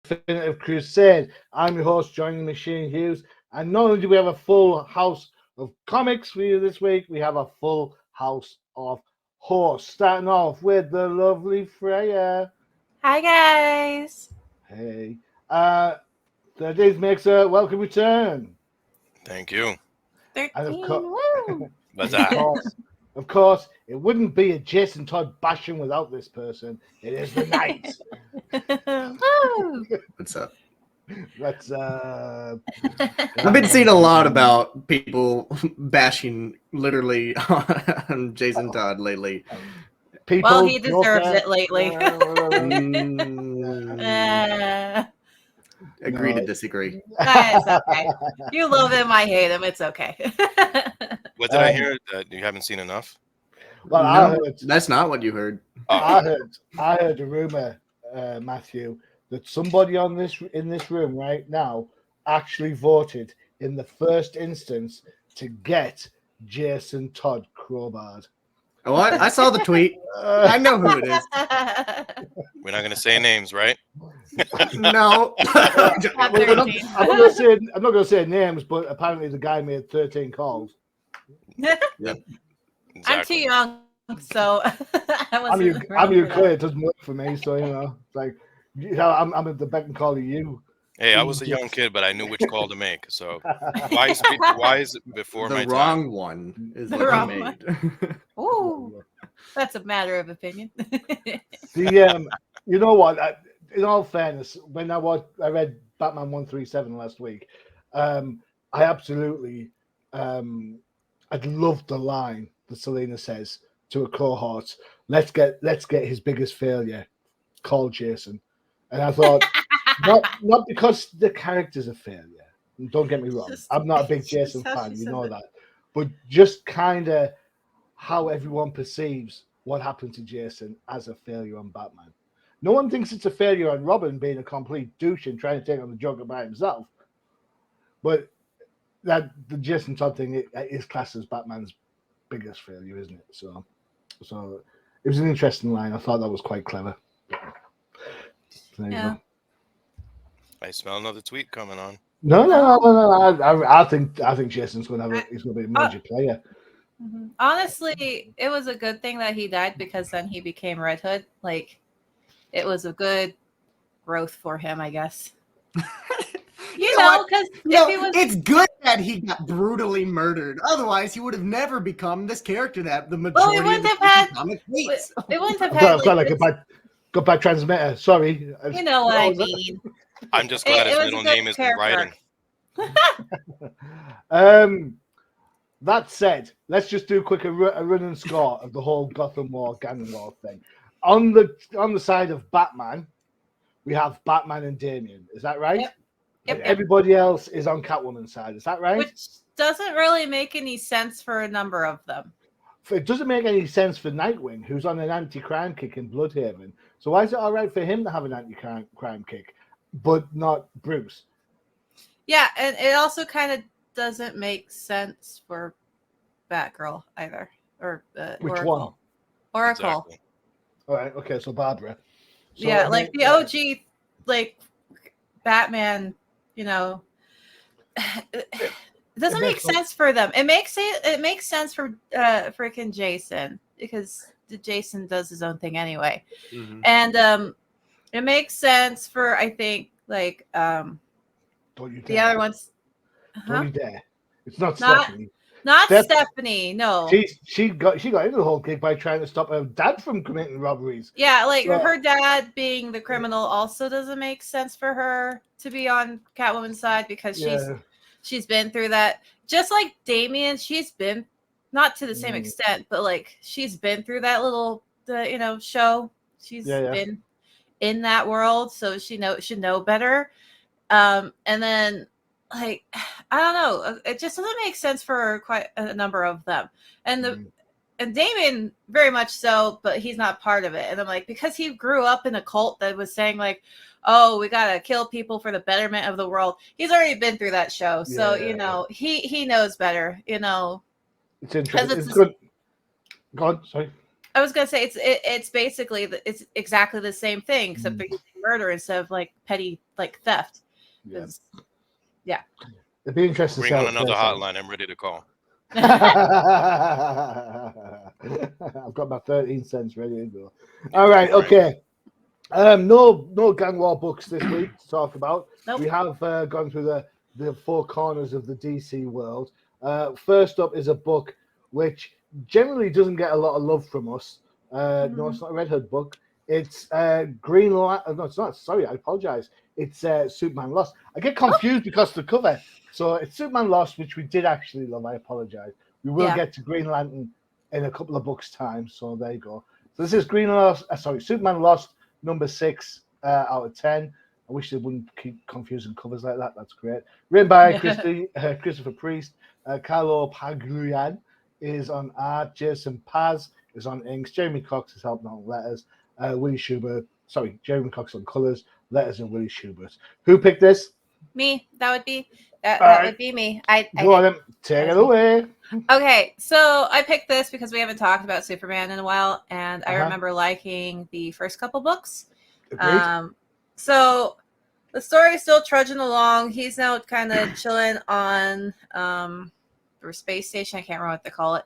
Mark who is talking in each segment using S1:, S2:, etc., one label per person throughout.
S1: Definitive Crusade. I'm your host, joining Machine Hughes. And not only do we have a full house of comics for you this week, we have a full house of horse. Starting off with the lovely Freyja.
S2: Hi, guys.
S1: Hey. Today's makes a welcome return.
S3: Thank you.
S2: 13.
S1: And
S2: Woo!
S3: What's
S1: of
S3: that?
S1: course, of course, it wouldn't be a Jason Todd bashing without this person. It is the Knight.
S2: Woo!
S4: What's up?
S1: Let's
S4: I've been seeing a lot about people bashing literally on Jason Todd lately.
S1: people.
S2: Well, he deserves
S1: Joker.
S2: it lately.
S4: Agree
S1: No.
S4: to disagree.
S2: It's okay. You love him, I hate him. It's okay.
S3: What did I hear? That you haven't seen enough?
S1: Well,
S4: No,
S1: I heard.
S4: that's not what you heard.
S3: Oh,
S1: I heard a rumor, Matthew, that somebody in this room right now actually voted in the first instance to get Jason Todd crowbarred.
S4: Oh, I saw the tweet. I know who it is.
S3: we're not gonna say names, right?
S4: No.
S2: Top
S1: Well,
S2: 13.
S1: I'm not going to say names, but apparently the guy made 13 calls.
S3: Exactly.
S2: I'm too young, so I
S1: I'm
S2: wasn't.
S1: your
S2: around for
S1: clear.
S2: that.
S1: It doesn't work for me, so it's like I'm at the beck and call of you.
S3: Hey, I was a young kid, but I knew which call to make. So why is it before
S4: The
S3: my
S4: wrong
S3: time?
S4: one is
S2: The
S4: what
S2: wrong
S4: you
S2: one.
S4: made.
S2: Ooh, that's a matter of opinion.
S1: You know what? In all fairness, when I read Batman 137 last week, I absolutely I'd loved the line that Selena says to a cohort. Let's get his biggest failure, called Jason. And I thought, not because the character's a failure. Don't get me wrong. I'm not a big Jason fan, you know that. But just kind of how everyone perceives what happened to Jason as a failure on Batman. No one thinks it's a failure on Robin being a complete douche and trying to take on the Joker by himself. But that the Jason Todd thing is classed as Batman's biggest failure, isn't it? So it was an interesting line. I thought that was quite clever. There you
S2: Yeah.
S1: go.
S3: I smell another tweet coming on.
S1: No. I think Jason's going to he's going to be a major player.
S2: Honestly, it was a good thing that he died because then he became Red Hood. Like, it was a good growth for him, I guess. You know, because
S4: No,
S2: if he was,
S4: it's good that he got brutally murdered. Otherwise, he would have never become this character that the majority
S2: wouldn't
S4: of the
S2: have had-
S4: comic hates.
S2: it wouldn't have
S1: I've
S2: had
S1: got
S2: like,
S1: like a bad transmitter. Sorry.
S2: you know what I mean.
S3: I'm just glad
S2: It
S3: his
S2: was a
S3: middle
S2: good
S3: name is
S2: character
S3: writing.
S1: That said, let's just do a run and score of the whole Gotham War, gang war thing. On the side of Batman, we have Batman and Damian. Is that right?
S2: Yep.
S1: Everybody else is on Catwoman's side. Is that right?
S2: Which doesn't really make any sense for a number of them.
S1: It doesn't make any sense for Nightwing, who's on an anti-crime kick in Bloodhaven. So why is it all right for him to have an anti-crime kick, but not Bruce?
S2: Yeah, and it also kind of doesn't make sense for Batgirl either, or
S1: Which
S2: Oracle.
S1: one?
S2: Oracle.
S3: Exactly.
S1: All right. Okay. So Barbara. So,
S2: Yeah,
S1: I
S2: like
S1: mean,
S2: the OG, like Batman. You know, it doesn't make sense for them. It makes sense for freaking Jason because Jason does his own thing anyway, and it makes sense for I think like
S1: Don't you
S2: the
S1: dare.
S2: other ones.
S1: Don't you dare. It's not
S2: Not-
S1: Stephanie.
S2: Not Stephanie, no.
S1: She got into the whole gig by trying to stop her dad from committing robberies.
S2: Yeah, like
S1: So-
S2: her dad being the criminal also doesn't make sense for her to be on Catwoman's side because she's been through that. Just like Damian, she's been not to the same extent, but like she's been through that little show. She's been in that world, so she should know better. And then like I don't know, it just doesn't make sense for quite a number of them. And and Damien very much so, but he's not part of it. And I'm like, because he grew up in a cult that was saying like, oh, we gotta kill people for the betterment of the world. He's already been through that show, so he knows better.
S1: It's interesting. It's good. Go on, sorry.
S2: I was gonna say it's basically it's exactly the same thing, except they're using murder instead of like petty like theft.
S1: Yeah. It'd be interesting.
S3: Bring on another hotline. I'm ready to call.
S1: I've got my 13 cents ready to go. All right, okay. No gang war books this week to talk about.
S2: Nope.
S1: We have gone through the four corners of the DC world. First up is a book which generally doesn't get a lot of love from us. No, it's not a Red Hood book. It's Green Lantern. No, it's not. Sorry, I apologize. It's Superman Lost. I get confused because of the cover. So it's Superman Lost, which we did actually love. I apologize. We will get to Green Lantern in a couple of books' time. So there you go. So this is Superman Lost, number 6 out of 10. I wish they wouldn't keep confusing covers like that. That's great. Written by Christopher Priest. Carlo Pagliuan is on art. Jason Paz is on inks. Jeremy Cox is helping on letters. Jeremy Cox on colors, letters, and Willie Schubert. Who picked this?
S2: Me. That would be that would be me.
S1: Go on, take it away.
S2: Okay, so I picked this because we haven't talked about Superman in a while, and I remember liking the first couple books.
S1: Agreed.
S2: So the story is still trudging along. He's now kind of chilling on the space station. I can't remember what they call it.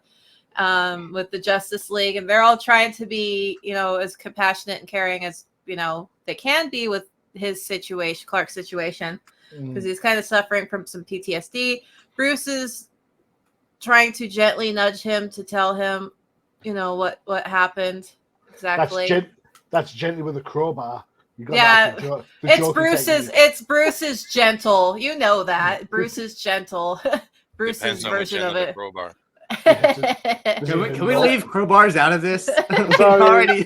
S2: With the Justice League, and they're all trying to be, as compassionate and caring as they can be with his situation, Clark's situation, because he's kind of suffering from some PTSD. Bruce is trying to gently nudge him to tell him, what happened exactly.
S1: That's gently with a crowbar.
S2: It's Bruce's gentle. You know that Bruce is gentle. Bruce's version of it.
S3: Crowbar.
S4: Can we leave crowbars out of this? We've already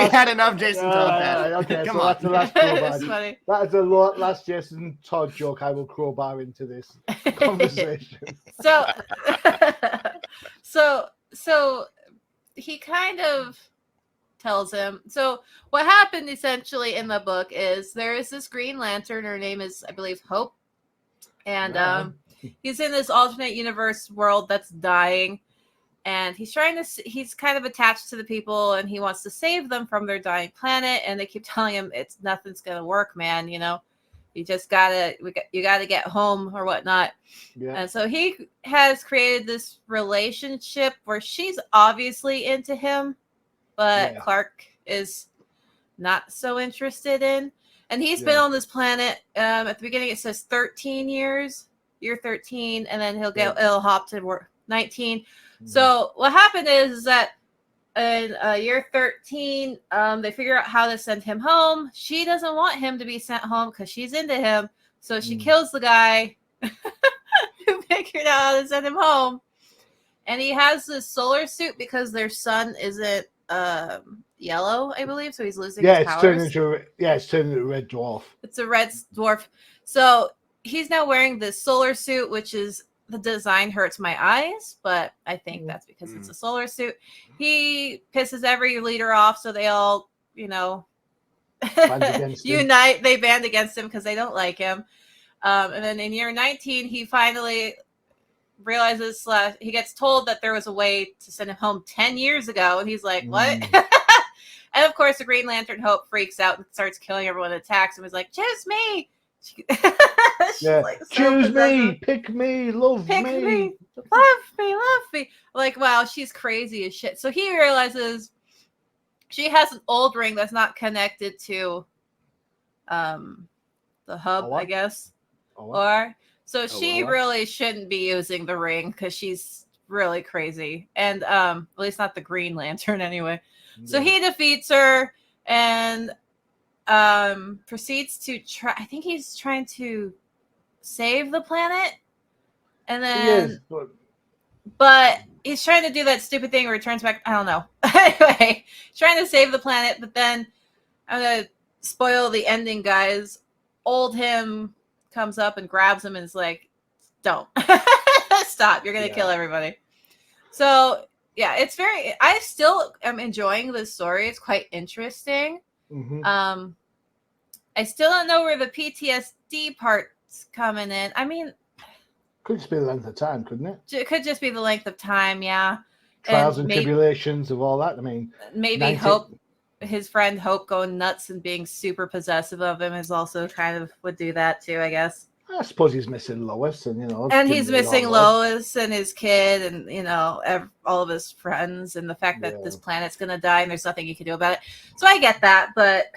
S4: had enough Jason Todd bad.
S1: Okay,
S4: Come
S1: so
S4: on.
S1: that's the last crowbar.
S2: It's funny.
S1: That is the last Jason Todd joke I will crowbar into this conversation.
S2: So he kind of tells him. So what happened essentially in the book is there is this Green Lantern. Her name is, I believe, Hope, and he's in this alternate universe world that's dying, and he's kind of attached to the people, and he wants to save them from their dying planet. And they keep telling him nothing's gonna work, man. You just gotta get home or whatnot. Yeah. And so he has created this relationship where she's obviously into him, but Clark is not so interested in. And he's been on this planet. At the beginning, it says 13 years. Year 13, and then he'll hop to 19. So what happened is that in year 13, they figure out how to send him home. She doesn't want him to be sent home because she's into him, so she kills the guy who figured out how to send him home. And he has this solar suit because their sun isn't yellow, I believe, so he's losing his powers.
S1: It's turned into a red dwarf. It's
S2: a red dwarf. So he's now wearing this solar suit, which is the design hurts my eyes, but I think that's because it's a solar suit. He pisses every leader off, so they all, unite. They band against him because they don't like him. And then in year 19, he finally realizes he gets told that there was a way to send him home 10 years ago, and he's like, "What?" And of course, the Green Lantern Hope freaks out and starts killing everyone that attacks him. He's like, "Choose me."
S1: Like, choose me, pick me, love me,
S2: love me. Like, wow, she's crazy as shit. So he realizes she has an old ring that's not connected to the hub, I guess. She really shouldn't be using the ring because she's really crazy. And at least not the Green Lantern anyway. So he defeats her and proceeds to try. I think he's trying to save the planet, and then but he's trying to do that stupid thing where he turns back. I don't know. Anyway, trying to save the planet, but then I'm gonna spoil the ending, guys. Old him comes up and grabs him and is like, "Don't stop! You're gonna kill everybody." So it's I still am enjoying this story. It's quite interesting. I still don't know where the PTSD part's coming in. I mean,
S1: could just be the length of time, couldn't it?
S2: It could just be the length of time, yeah.
S1: trials and tribulations of all that. I mean,
S2: maybe Hope, his friend Hope, going nuts and being super possessive of him is also kind of would do that too, I guess.
S1: I suppose he's missing Lois, and
S2: and he's missing Lois and his kid, and all of his friends, and the fact that this planet's gonna die and there's nothing you can do about it. So I get that, but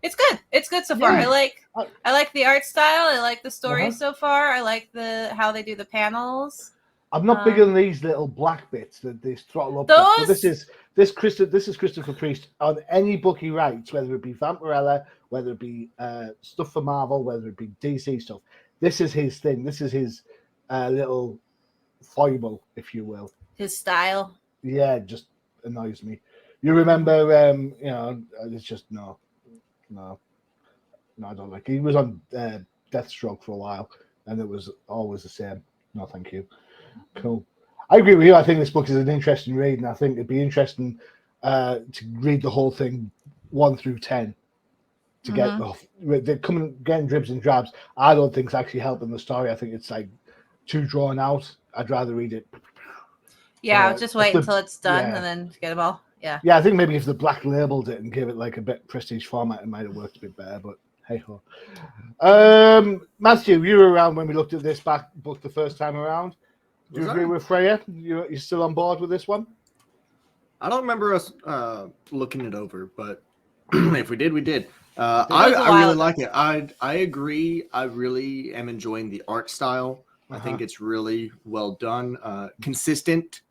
S2: it's good. It's good so far. I like the art style. I like the story so far. I like how they do the panels.
S1: I'm not big on these little black bits that they throttle up.
S2: Those...
S1: This is Christopher Priest on any book he writes, whether it be Vampirella, whether it be stuff for Marvel, whether it be DC stuff. This is his thing. This is his little foible, if you will.
S2: His style.
S1: Yeah, it just annoys me. You remember, it's just no, I don't like it. He was on Deathstroke for a while, and it was always the same. No, thank you. Cool. I agree with you. I think this book is an interesting read, and I think it'd be interesting to read the whole thing 1 through 10 to get they're getting dribs and drabs. I don't think it's actually helping the story. I think it's like too drawn out. I'd rather read it.
S2: Yeah, just wait until it's done and then get them all. Yeah.
S1: Yeah, I think maybe if the black labeled it and gave it like a bit prestige format, it might have worked a bit better. But hey ho. Matthew, you were around when we looked at this book the first time around. Do you agree with Freyja? You're still on board with this one?
S4: I don't remember us looking it over, but if we did, we did. I really like it. I agree. I really am enjoying the art style. I think it's really well done, consistent,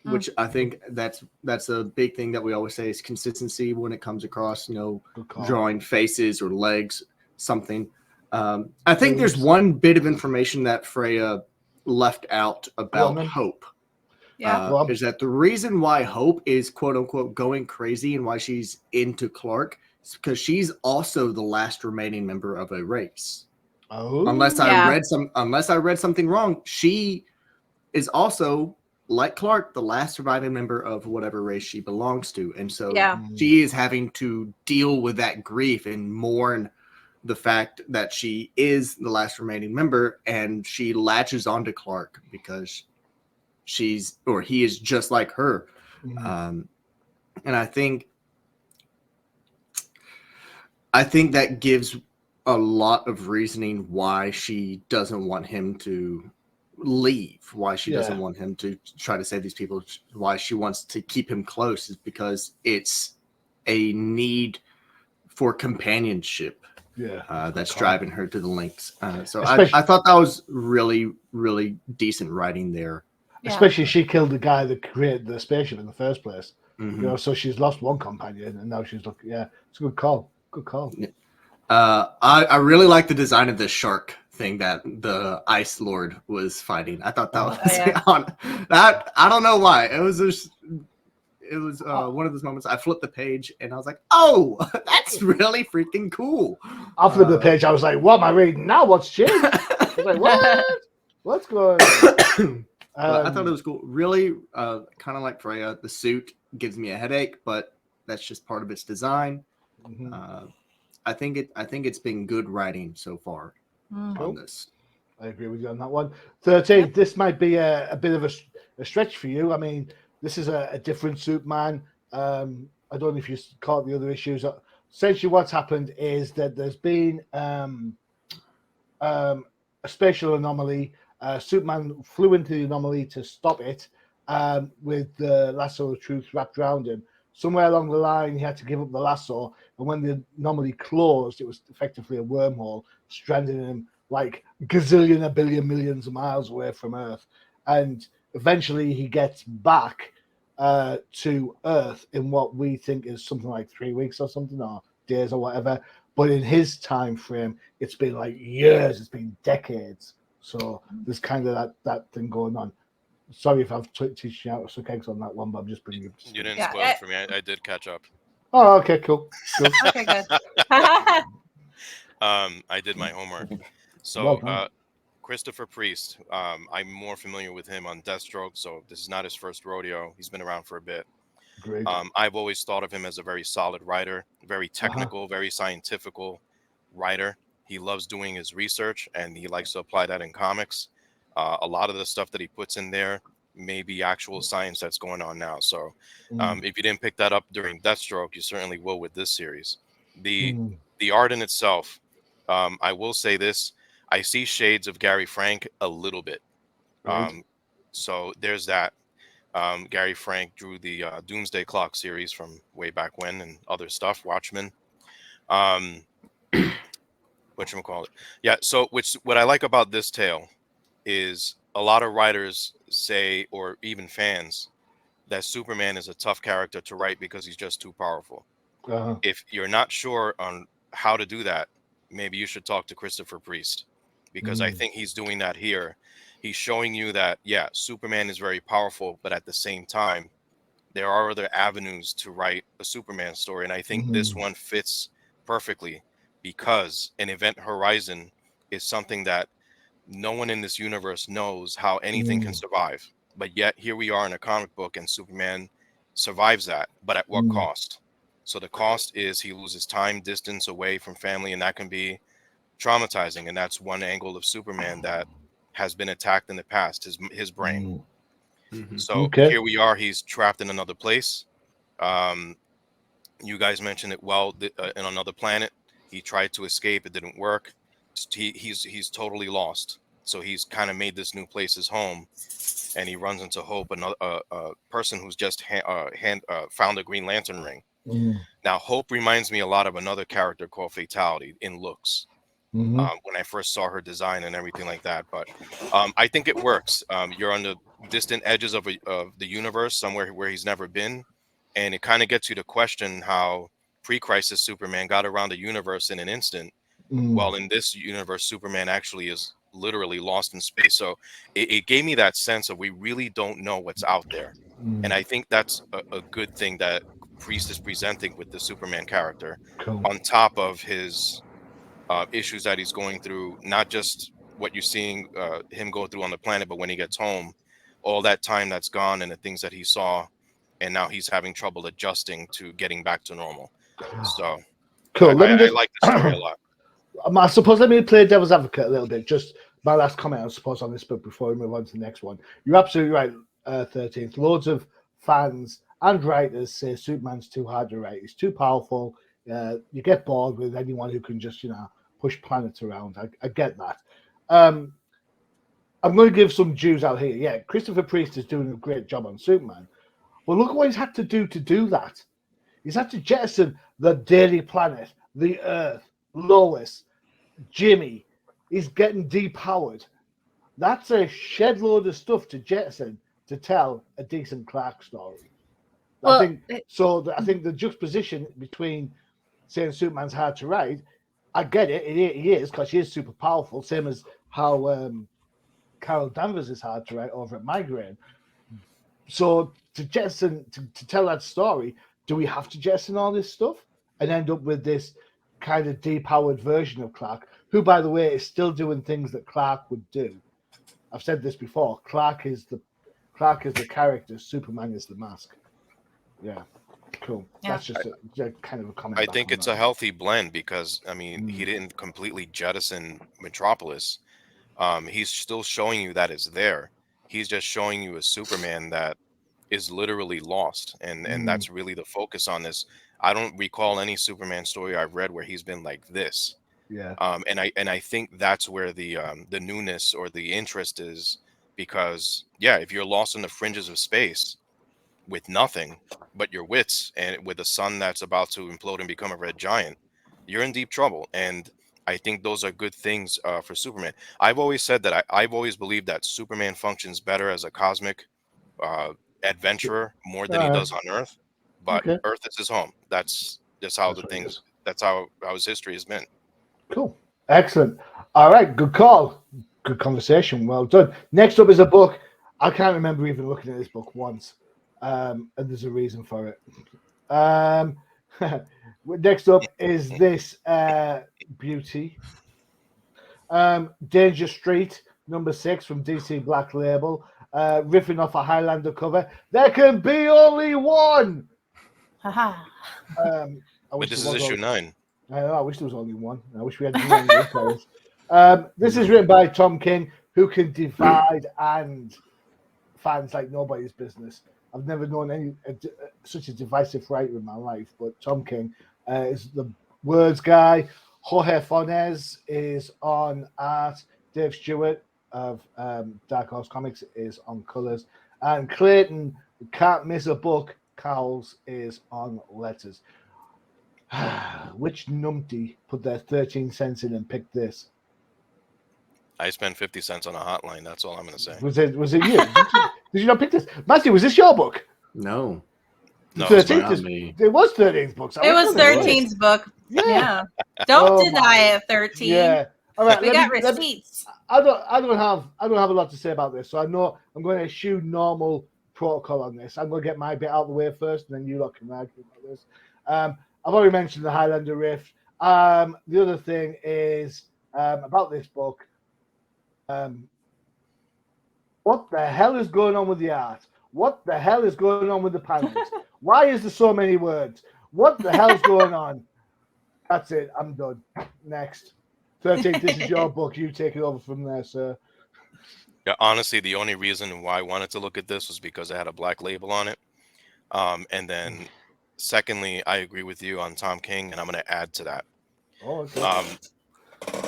S4: which I think that's a big thing that we always say is consistency when it comes across, drawing faces or legs, something. I think there's one bit of information that Freyja left out about Hope. Is that the reason why Hope is quote unquote going crazy and why she's into Clark is because she's also the last remaining member of a race. Unless I read something wrong, she is also, like Clark, the last surviving member of whatever race she belongs to. And so she is having to deal with that grief and mourn the fact that she is the last remaining member, and she latches onto Clark because he is just like her. And I think that gives a lot of reasoning why she doesn't want him to leave, why she doesn't want him to try to save these people, why she wants to keep him close is because it's a need for companionship. That's driving her to the links. So I thought that was really, really decent writing there.
S1: Especially she killed the guy that created the spaceship in the first place. So she's lost one companion, and now she's looking. Yeah, it's a good call. Good call.
S4: I really like the design of this shark thing that the Ice Lord was fighting. I thought that was that. I don't know why. It was just. It was one of those moments I flipped the page and I was like, oh, that's really freaking cool.
S1: I flipped the page. I was like, what am I reading now? What's changed? I was like, what? What's going on?
S4: I thought it was cool. Really kind of like Freyja. The suit gives me a headache, but that's just part of its design. I think it's been good writing so far on this.
S1: I agree with you on that one. 13. This might be a bit of a stretch for you. I mean, this is a different Superman. I don't know if you caught the other issues. Essentially, what's happened is that there's been a spatial anomaly. Superman flew into the anomaly to stop it with the lasso of truth wrapped around him. Somewhere along the line, he had to give up the lasso. And when the anomaly closed, it was effectively a wormhole, stranding him like gazillion, a billion, millions of miles away from Earth. And eventually he gets back to Earth in what we think is something like 3 weeks or something, or days or whatever. But in his time frame, it's been like years, it's been decades. So there's kind of that thing going on. Sorry if I've teaching you out some eggs on that one, but I'm just bringing it.
S3: You didn't spoil it for me. I did catch up.
S1: Oh, okay, cool.
S2: Okay, good.
S3: I did my homework. So Christopher Priest, I'm more familiar with him on Deathstroke, so this is not his first rodeo. He's been around for a bit.
S1: Great.
S3: I've always thought of him as a very solid writer, very technical, very scientific writer. He loves doing his research, and he likes to apply that in comics. A lot of the stuff that he puts in there maybe actual science that's going on now. So if you didn't pick that up during Deathstroke, you certainly will with this series. The art in itself, I will say this, I see shades of Gary Frank a little bit.
S1: Right.
S3: So there's that. Gary Frank drew the Doomsday Clock series from way back when and other stuff, Watchmen. Whatchamacallit. Yeah, so what I like about this tale is a lot of writers say, or even fans, that Superman is a tough character to write because he's just too powerful. If you're not sure on how to do that, maybe you should talk to Christopher Priest, because I think he's doing that here. He's showing you that, yeah, Superman is very powerful, but at the same time, there are other avenues to write a Superman story. And I think this one fits perfectly because an event horizon is something that no one in this universe knows how anything can survive. But yet here we are in a comic book and Superman survives that, but at what cost? So the cost is he loses time, distance away from family, and that can be traumatizing. And that's one angle of Superman that has been attacked in the past, his brain. So here we are, he's trapped in another place. You guys mentioned it well, in another planet. He tried to escape, it didn't work. He's totally lost. So he's kind of made this new place his home, and he runs into Hope, another person who's just found a Green Lantern ring. Now Hope reminds me a lot of another character called Fatality in looks. When I first saw her design and everything like that, but I think it works. You're on the distant edges of the universe, somewhere where he's never been, and it kind of gets you to question how pre-crisis Superman got around the universe in an instant, while in this universe Superman actually is literally lost in space. So it gave me that sense of we really don't know what's out there, and I think that's a good thing that Priest is presenting with the Superman character, on top of his issues that he's going through, not just what you're seeing him go through on the planet, but when he gets home, all that time that's gone and the things that he saw, and now he's having trouble adjusting to getting back to normal. So
S1: cool.
S3: I like the story a lot.
S1: I suppose let me play devil's advocate a little bit. Just my last comment, I suppose, on this book before we move on to the next one. You're absolutely right, 13th. Loads of fans and writers say Superman's too hard to write. He's too powerful. You get bored with anyone who can just, push planets around. I get that. I'm going to give some dues out here. Yeah, Christopher Priest is doing a great job on Superman. Well, look what he's had to do that. He's had to jettison the Daily Planet, the Earth, Lois, Jimmy. He's getting depowered. That's a shed load of stuff to jettison to tell a decent Clark story. Well, I think the juxtaposition between saying Superman's hard to write, I get it. He is, because he is super powerful, same as how Carol Danvers is hard to write over at Migraine. So to tell that story, do we have to jettison all this stuff and end up with this kind of depowered version of Clark, who, by the way, is still doing things that Clark would do? I've said this before. Clark is the character. Superman is the mask. Yeah, cool. Yeah. That's just a kind of a comment.
S3: I think it's a healthy blend because, he didn't completely jettison Metropolis. He's still showing you that it's there. He's just showing you a Superman that is literally lost, and that's really the focus on this. I don't recall any Superman story I've read where he's been like this.
S1: Yeah.
S3: And I think that's where the newness or the interest is, because if you're lost in the fringes of space with nothing but your wits and with a sun that's about to implode and become a red giant, you're in deep trouble. And I think those are good things for Superman. I've always said that I've always believed that Superman functions better as a cosmic adventurer more than he does on Earth. But Earth is his home. That's just how that's how his history has been.
S1: Cool. Excellent. All right. Good call. Good conversation. Well done. Next up is a book. I can't remember even looking at this book once. And there's a reason for it. Next up is this beauty. Danger Street, number 6 from DC Black Label. Riffing off a Highlander cover. There can be only one.
S3: But this is issue 9.
S1: I wish there was only one. I wish we had 9 This is written by Tom King, who can divide and fans like nobody's business. I've never known such a divisive writer in my life, but Tom King is the words guy. Jorge Fornes is on art. Dave Stewart of Dark Horse Comics is on colors. And Clayton, who can't miss a book, Cowles, is on letters. Which numpty put their 13 cents in and picked this?
S3: I spent 50 cents on a hotline. That's all I'm going to say.
S1: Was it you? Did you not pick this? Matthew, was this your book?
S4: No.
S3: No,
S1: 13th, it was 13th book.
S2: It was 13's book. Yeah. Don't deny it, 13.
S1: Yeah. All right.
S2: We got receipts.
S1: I don't have a lot to say about this, so I know I'm going to eschew normal protocol on this. I'm going to get my bit out of the way first, and then you lot can argue about this. I've already mentioned the Highlander Rift. The other thing is about this book. What the hell is going on with the art? What the hell is going on with the panels? Why is there so many words? What the hell's going on? That's it. I'm done. Next. 13th, this is your book. You take it over from there, sir.
S3: Yeah, honestly, the only reason why I wanted to look at this was because it had a black label on it. And then, secondly, I agree with you on Tom King, and I'm going to add to that.
S1: Oh, okay.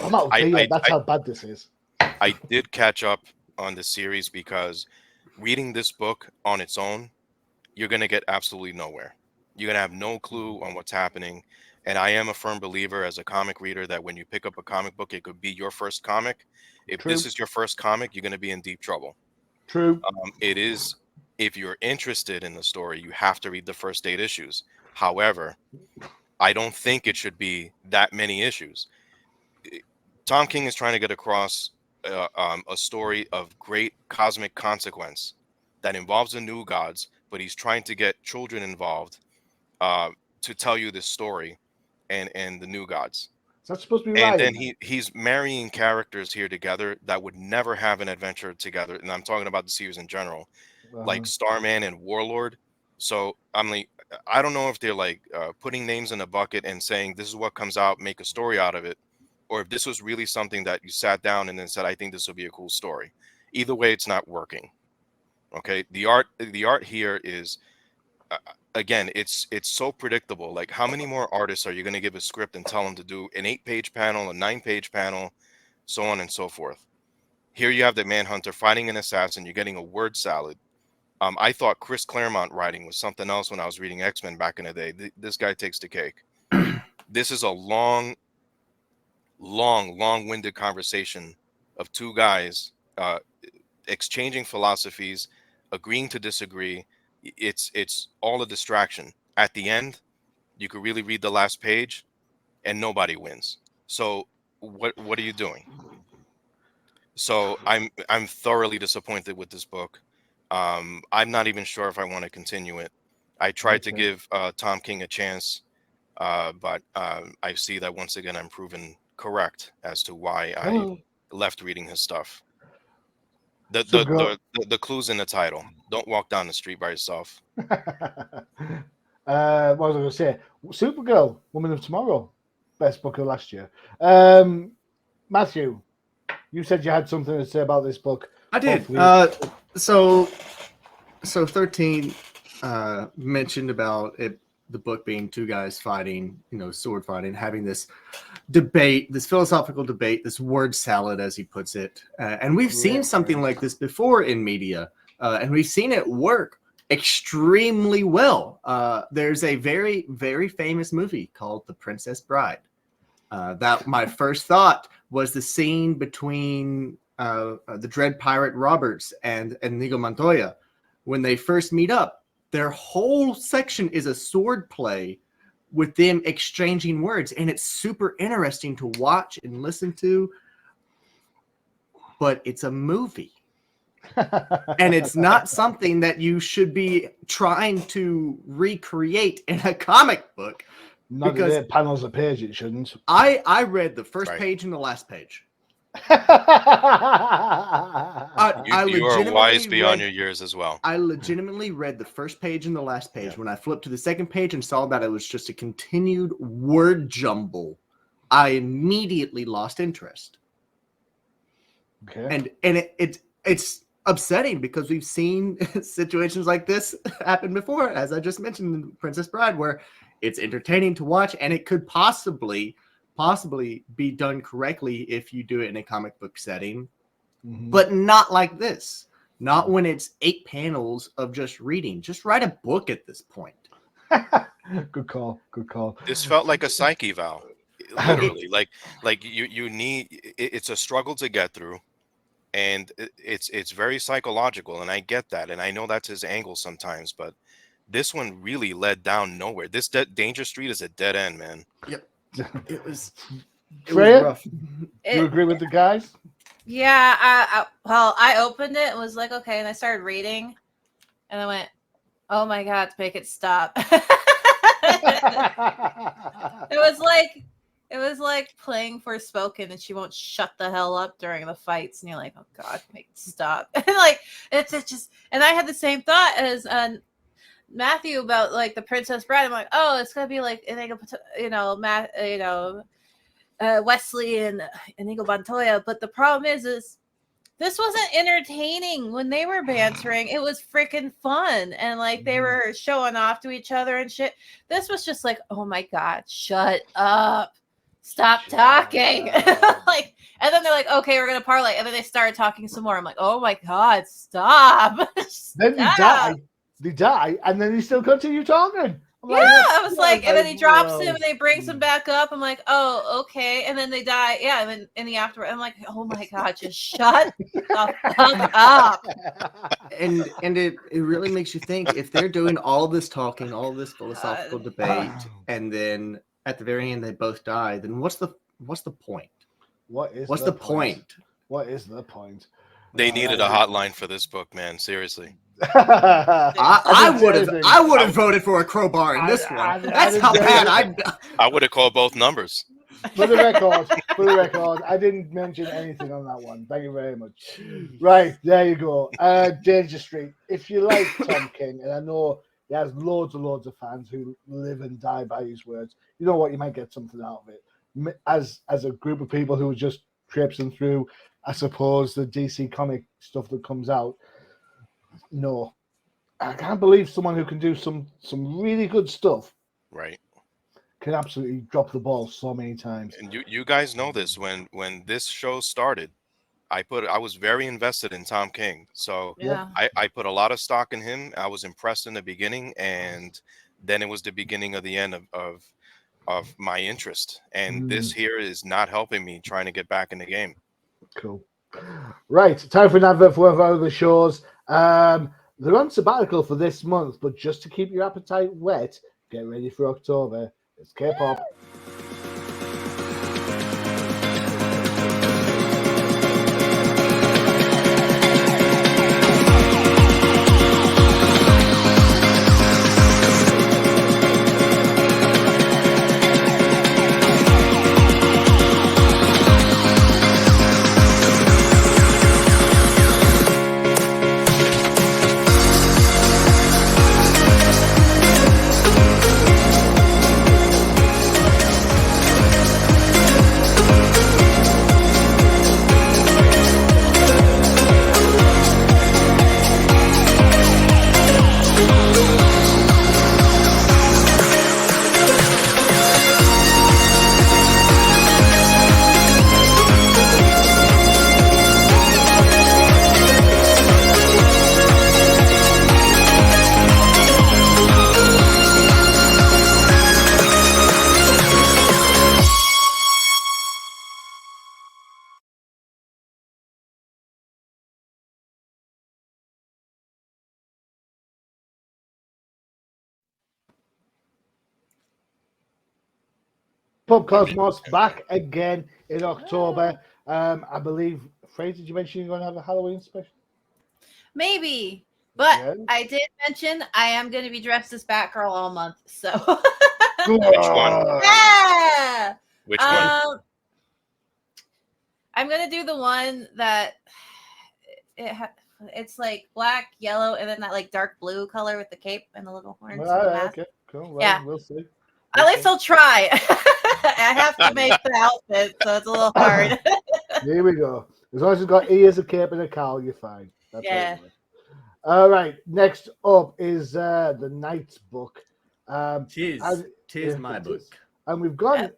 S1: I'm out of that's how bad this is.
S3: I did catch up on the series because reading this book on its own, you're going to get absolutely nowhere. You're going to have no clue on what's happening. And I am a firm believer as a comic reader that when you pick up a comic book, it could be your first comic. If this is your first comic, you're going to be in deep trouble.
S1: True.
S3: It is, if you're interested in the story, you have to read the first 8 issues. However, I don't think it should be that many issues. Tom King is trying to get across a story of great cosmic consequence that involves the new gods, but he's trying to get children involved to tell you this story and the new gods.
S1: So that's supposed to be right.
S3: And then he's marrying characters here together that would never have an adventure together. And I'm talking about the series in general, like Starman and Warlord. So I'm like, I don't know if they're like putting names in a bucket and saying this is what comes out, make a story out of it, or if this was really something that you sat down and then said, I think this will be a cool story. Either way, it's not working. Okay, the art here is again, it's so predictable. Like, how many more artists are you going to give a script and tell them to do an 8-page panel, a 9-page panel, so on and so forth? Here you have the Manhunter fighting an assassin. You're getting a word salad. I thought Chris Claremont writing was something else when I was reading X-Men back in the day. This guy takes the cake. This is a long-winded conversation of two guys exchanging philosophies, agreeing to disagree. It's all a distraction. At the end, you could really read the last page and nobody wins. So what are you doing? So I'm thoroughly disappointed with this book. I'm not even sure if I want to continue it. I tried to give Tom King a chance, but I see that once again I'm proven correct as to why I left reading his stuff. The clue's in the title. Don't walk down the street by yourself.
S1: What was I going to say? Supergirl, Woman of Tomorrow, best book of last year. Matthew, you said you had something to say about this book.
S4: I did. So 13 mentioned about it, the book being two guys fighting, sword fighting, having this debate, this philosophical debate, this word salad, as he puts it. And we've seen something like this before in media, and we've seen it work extremely well. There's a very, very famous movie called The Princess Bride. That my first thought was the scene between the Dread Pirate Roberts and Inigo Montoya. When they first meet up, their whole section is a sword play with them exchanging words, and it's super interesting to watch and listen to. But it's a movie. And it's not something that you should be trying to recreate in a comic book.
S1: Not because the panels a page, it shouldn't.
S4: I read the first page and the last page.
S3: You are wise beyond your years as well.
S4: I legitimately read the first page and the last page. When I flipped to the second page and saw that it was just a continued word jumble, I immediately lost interest.
S1: Okay.
S4: And it's upsetting because we've seen situations like this happen before, as I just mentioned in Princess Bride, where it's entertaining to watch and it could possibly be done correctly if you do it in a comic book setting, but not like this. Not when it's 8 panels of just reading. Just write a book at this point.
S1: Good call.
S3: This felt like a psyche eval, literally. like you need. It's a struggle to get through, and it's very psychological, and I get that, and I know that's his angle sometimes, but this one really led down nowhere. This Danger Street is a dead end, man.
S4: Yep, it was
S1: Freyja,
S4: rough.
S1: Do you agree with the guys?
S2: Yeah, I opened it and was like, okay, and I started reading, and I went, oh my god, make it stop. It was like playing Forspoken, and she won't shut the hell up during the fights, and you're like, oh god, make it stop. And like it's just, and I had the same thought as Matthew about like the Princess Bride. I'm like, oh, it's gonna be like Wesley and Inigo Montoya, but the problem is this wasn't entertaining when they were bantering. It was freaking fun, and like they were showing off to each other and shit. This was just like, oh my god, shut up, stop talking. Like, and then they're like, okay, we're gonna parlay, and then they started talking some more. I'm like, oh my god, stop.
S1: Then they die, and then he still continue talking.
S2: Yeah, I was like, and then he drops him, and they brings him back up. I'm like, oh, okay, and then they die. Yeah, and then in the after, I'm like, oh my god, just shut the fuck up.
S4: And it really makes you think, if they're doing all this talking, all this philosophical debate, and then at the very end they both die, then what's the point? What's the point?
S1: What is the point?
S3: They needed a hotline for this book, man. Seriously.
S4: I would have voted for a crowbar in this one. That's how bad
S3: I would have called both numbers.
S1: For the record, I didn't mention anything on that one. Thank you very much. Right, there you go. Danger Street. If you like Tom King, and I know he has loads of fans who live and die by his words, you know what? You might get something out of it. As a group of people who are just traipsing through, I suppose, the DC comic stuff that comes out. No, I can't believe someone who can do some really good stuff,
S3: right,
S1: can absolutely drop the ball so many times.
S3: And you guys know this. When this show started, I was very invested in Tom King, so
S2: yeah.
S3: I put a lot of stock in him. I was impressed in the beginning, and then it was the beginning of the end of my interest. And this here is not helping me trying to get back in the game.
S1: Cool. Right, time for an advert for one of our other shows. They're on sabbatical for this month, but just to keep your appetite wet, get ready for October. It's K-pop. Pub Cosmos back again in October. I believe, Freyja, did you mention you're going to have a Halloween special?
S2: Maybe, but I did mention I am going to be dressed as Batgirl all month. So
S3: Which one?
S2: Yeah.
S3: Which one?
S2: I'm going to do the one that it's like black, yellow, and then that like dark blue color with the cape and the little horns.
S1: Okay, cool. Well,
S2: yeah,
S1: we'll see.
S2: At least I'll try. I have to make the outfit, so it's a little hard.
S1: Here we go. As long as you've got ears, a cape, and a cowl, you're fine. That's
S2: Yeah.
S1: what it was. All right. Next up is the Knight's book.
S4: Tis my book.
S1: And we've gone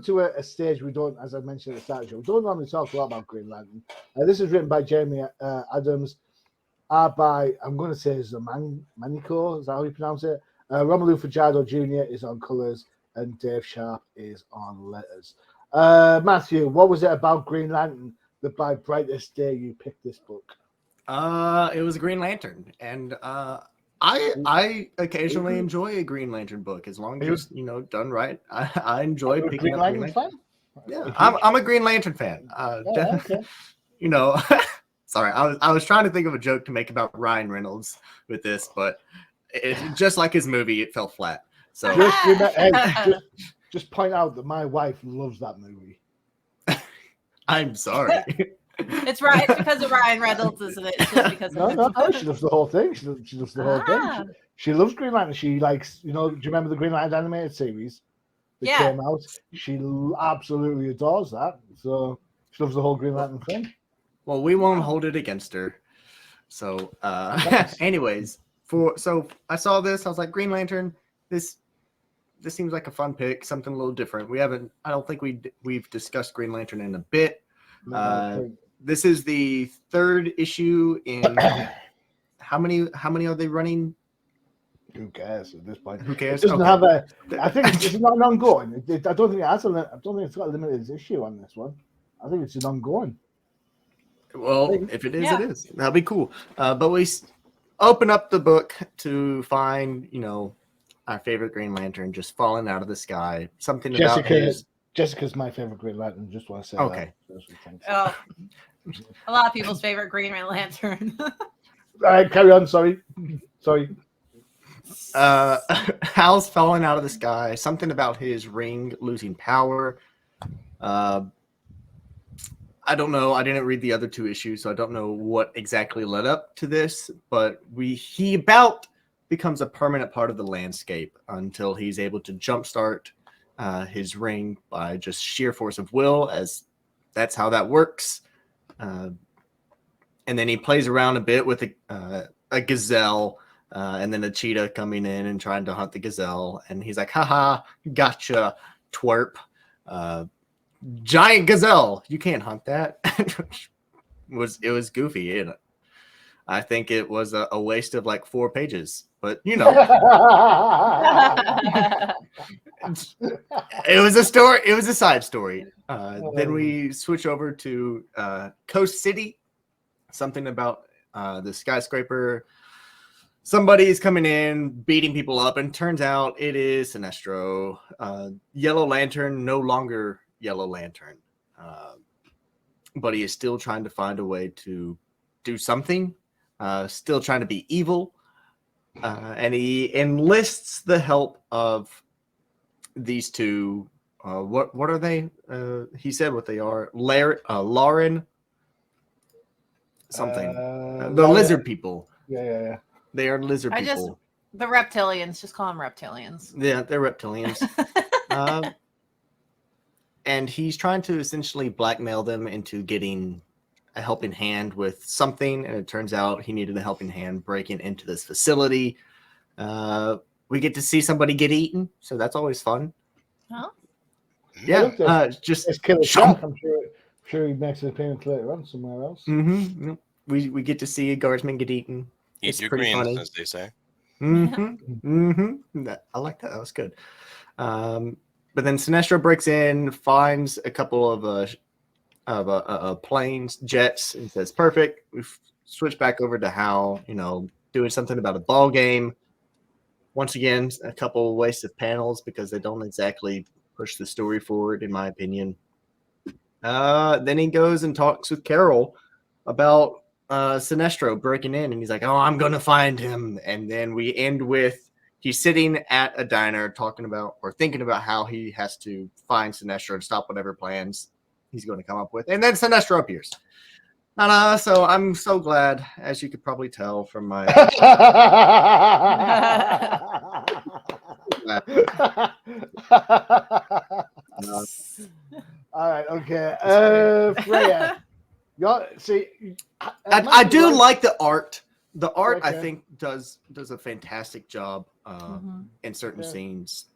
S1: to a stage we don't, as I mentioned at the start of the show, we don't normally talk a lot about Green Lantern. This is written by Jeremy Adams, art by, I'm going to say Manico, is that how you pronounce it? Romelu Fajardo Jr. is on colours, and Dave Sharp is on letters. Matthew, what was it about Green Lantern that by brightest day you picked this book?
S4: It was Green Lantern, and I occasionally enjoy a Green Lantern book as long as it's done right. I enjoy picking
S1: Green
S4: up
S1: Lantern
S4: Green Lantern.
S1: fan?
S4: Yeah, I'm a Green Lantern fan.
S1: Okay.
S4: Sorry, I was trying to think of a joke to make about Ryan Reynolds with this, but just like his movie, it fell flat. So
S1: just point out that my wife loves that movie.
S4: I'm sorry.
S2: It's right. It's because of Ryan Reynolds, isn't it? It's just because
S1: No, she loves the whole thing. She loves the whole thing. She loves Green Lantern. She likes, do you remember the Green Lantern animated series that came out? She absolutely adores that. So she loves the whole Green Lantern thing.
S4: Well, we won't hold it against her. So, anyways, so I saw this. I was like, Green Lantern. This seems like a fun pick, something a little different. I don't think we've discussed Green Lantern in a bit. This is the third issue in how many are they running?
S1: Who cares at this point?
S4: Who cares?
S1: It doesn't have a. I think it's not an ongoing. I don't think it has I don't think it's got a limited issue on this one. I think it's an ongoing.
S4: Well, if it is, it is. That'll be cool. But we open up the book to find, our favorite Green Lantern just falling out of the sky. Something about
S1: Jessica's my favorite Green Lantern. Just want to say
S4: okay.
S2: Oh, a lot of people's favorite Green Lantern.
S1: All right, carry on. Sorry.
S4: Hal's falling out of the sky. Something about his ring losing power. I don't know. I didn't read the other two issues, so I don't know what exactly led up to this. But he about becomes a permanent part of the landscape until he's able to jumpstart his ring by just sheer force of will, as that's how that works. And then he plays around a bit with a gazelle, and then a cheetah coming in and trying to hunt the gazelle. And he's like, haha, gotcha, twerp. Giant gazelle, you can't hunt that. It was goofy. I think it was a waste of like 4 pages, but it was a story. It was a side story. Then we switch over to Coast City. Something about the skyscraper. Somebody's coming in, beating people up, and turns out it is Sinestro. Yellow Lantern, no longer Yellow Lantern, but he is still trying to find a way to do something. Still trying to be evil, and he enlists the help of these two. What are they? He said what they are. Lauren, something. The lizard people.
S1: Yeah.
S4: They are lizard people.
S2: The reptilians. Just call them reptilians.
S4: Yeah, they're reptilians. And he's trying to essentially blackmail them into getting a helping hand with something. And it turns out he needed a helping hand breaking into this facility. We get to see somebody get eaten. So that's always fun.
S2: Huh?
S4: Yeah. Just
S1: it's Killer Shark. I'm sure he makes an appearance later on somewhere else.
S4: Mm-hmm. We get to see a guardsman get eaten.
S3: Eat your greens, funny, as they say.
S4: Mm-hmm. Mm-hmm. I like that. That was good. But then Sinestro breaks in, finds a couple of planes, jets, and says, "Perfect." We switch back over to Hal, doing something about a ball game. Once again, a couple waste of panels because they don't exactly push the story forward, in my opinion. Then he goes and talks with Carol about Sinestro breaking in, and he's like, "Oh, I'm gonna find him." And then we end with he's sitting at a diner talking about or thinking about how he has to find Sinestro and stop whatever plans he's going to come up with. And then Sinestro appears. So I'm so glad, as you could probably tell from my...
S1: All right, okay. Freyja.
S4: I do like the art. The art,
S1: Okay.
S4: I think, does a fantastic job in certain
S1: Yeah.
S4: scenes.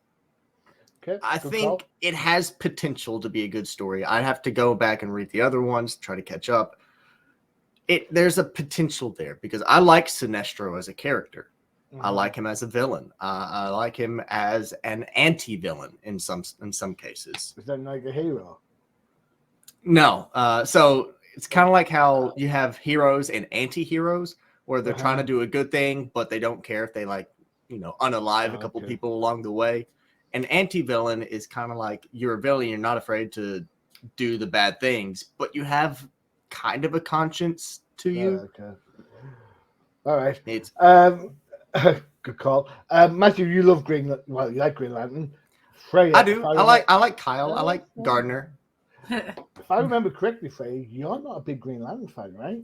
S1: Okay,
S4: I
S1: good
S4: think
S1: call.
S4: it has potential to be a good story. I'd have to go back and read the other ones, try to catch up. There's a potential there because I like Sinestro as a character. I like him as a villain. I like him as an anti-villain in some cases.
S1: Is that like a hero?
S4: No. So it's kind of like how you have heroes and anti-heroes where they're trying to do a good thing, but they don't care if they unalive a couple people along the way. An anti-villain is kind of like you're a villain. You're not afraid to do the bad things, but you have kind of a conscience to you.
S1: Okay. All right.
S4: It's
S1: good call. Matthew, you love Green. Well, you like Green Lantern. Freyja,
S4: I do. I like Kyle. I like Gardner.
S1: If I remember correctly, Freyja, you're not a big Green Lantern fan, right?